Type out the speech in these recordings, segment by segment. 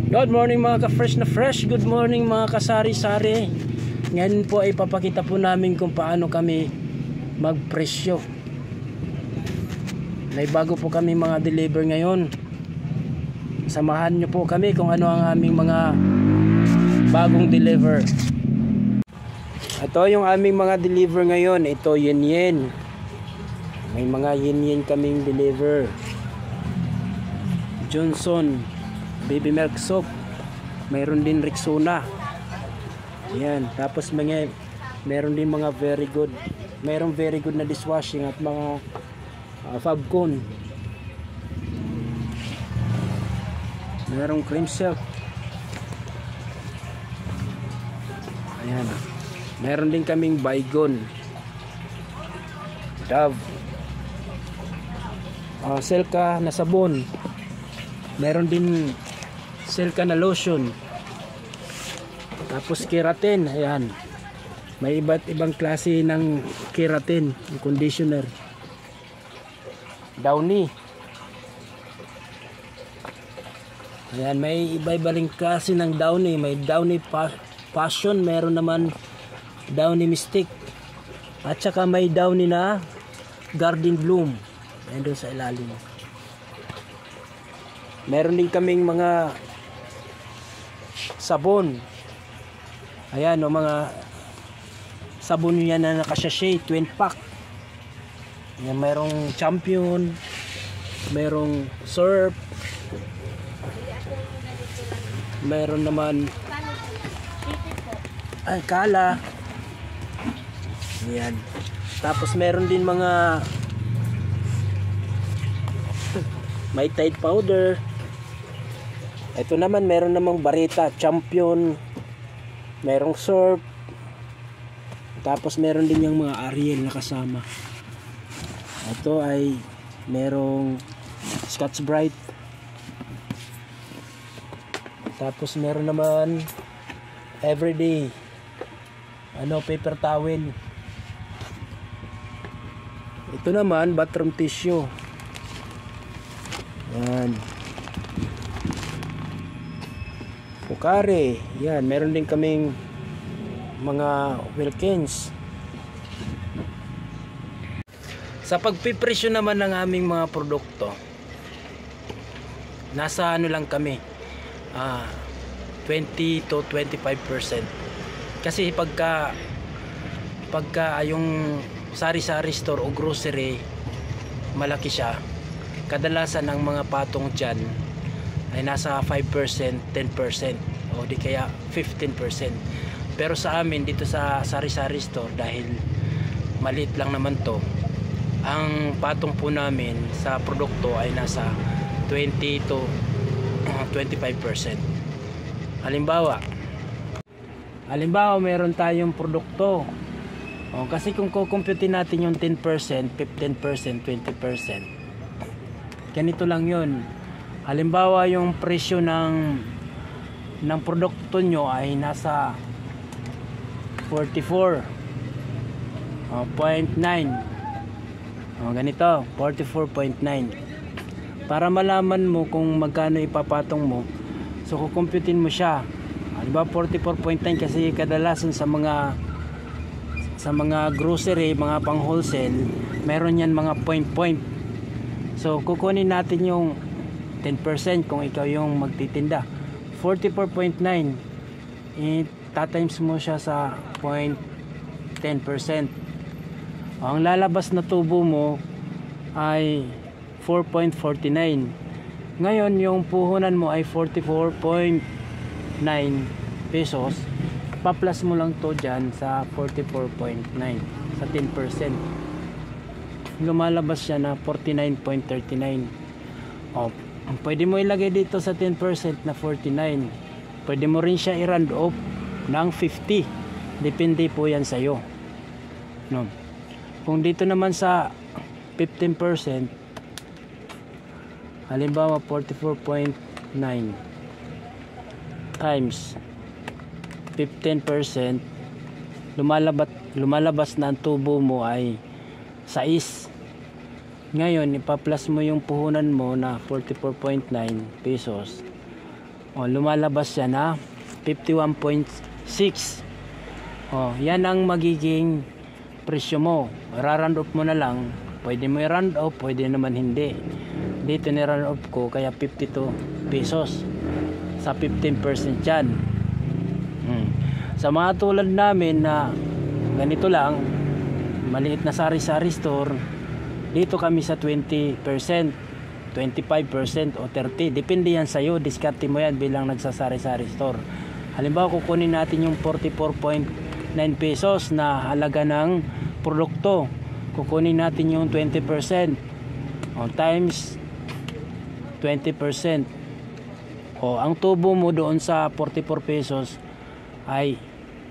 Good morning mga ka-fresh na fresh. Good morning mga kasari-sari. Ngayon po ay papakita po namin kung paano kami magpresyo. May bago po kami mga deliver ngayon. Samahan nyo po kami kung ano ang aming mga bagong deliver. Ito yung aming mga deliver ngayon. Ito yen-yen. May mga yen-yen kaming deliver. Johnson baby milk soap, mayroon din Rexona. Yan, tapos mayroon din mga very good na dishwashing at mga Fabcon. Mayroong cream silk. Ayan, mayroon din kaming Baygon, Dove, Silka na sabon. Mayroon din Silka na lotion. Tapos keratin. Ayan, may iba't ibang klase ng keratin, conditioner. Downy. Ayan, may iba-ibang klase ng Downy. May Downy Passion, meron naman Downy Mystic, at saka may Downy na Garden Bloom. Ayan doon sa ilalim. Meron din kaming mga sabon. Ayan o, mga sabon yan na nakasachet, twin pack. Ayan, mayroong Champion, mayroong Surf, mayroon naman Kala. Ayan. Tapos meron din mga may Tide powder. Ito naman, meron namang Barita, Champion, merong Surf, tapos meron din yung mga Ariel na kasama. Ito ay merong Scotch Brite. Tapos meron naman Everyday paper towel. Ito naman bathroom tissue. Yan, Pocari. Yan, meron din kaming mga Wilkins. Sa pagpipresyo naman ng aming mga produkto, nasa lang kami, 20 to 25%. Kasi pagka yung sari-sari store o grocery, malaki siya, kadalasan ang mga patong dyan ay nasa 5%, 10% o di kaya 15%. Pero sa amin dito sa sari-sari store, dahil maliit lang naman to, ang patong po namin sa produkto ay nasa 20 to 25%. Halimbawa meron tayong produkto, kasi kung kukumputin natin yung 10%, 15%, 20%, ganito lang yun. Halimbawa yung presyo ng produkto nyo ay nasa 44.9. Ganito, 44.9. Para malaman mo kung magkano ipapatong mo, so kukumputin mo siya. Halimbawa 44.9, kasi kadalasan sa mga grocery, mga pang wholesale, meron yan mga point. So kukunin natin yung 10% kung ikaw yung magtitinda. 44.9, tatimes mo siya sa 0.10%. Ang lalabas na tubo mo ay 4.49. Ngayon yung puhunan mo ay 44.9 pesos. Pa-plus mo lang to dyan sa 44.9 sa 10%. Lumalabas siya na 49.39. Pwede mo ilagay dito sa 10% na 49. Pwede mo rin siya i-round off ng 50. Depende po yan sa'yo. No? Kung dito naman sa 15%, halimbawa 44.9 times 15%, lumalabas na ang tubo mo ay 6. Ngayon ipa-plus mo yung puhunan mo na 44.9 pesos. lumalabas siya na 51.6. Yan ang magiging presyo mo. Ra-round off mo na lang. Pwede mo i-round off, pwede naman hindi. Dito ni-round off ko kaya 52 pesos sa 15% yan. Sa mga tulad namin na ganito lang, maliit na sari-sari store, dito kami sa 20%, 25% o 30%. Depende yan sa'yo. Diskarte mo yan bilang nagsasari-sari store. Halimbawa, kukunin natin yung 44.9 pesos na halaga ng produkto. Kukunin natin yung 20% times 20%. Ang tubo mo doon sa 44 pesos ay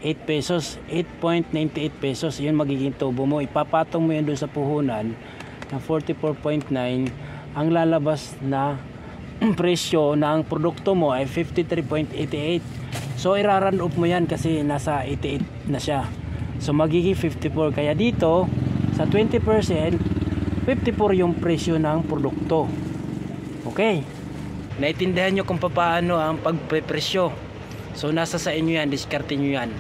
8 pesos, 8.98 pesos. Yun magiging tubo mo. Ipapatong mo yan doon sa puhunan ng 44.9. Ang lalabas na presyo ng produkto mo ay 53.88. So iraran off mo yan kasi nasa 88 na siya. So magiging 54. Kaya dito sa 20%, 54 yung presyo ng produkto. Okay. Naintindihan nyo kung paano ang pagprepresyo. So nasa sa inyo yan, diskarte nyo yan.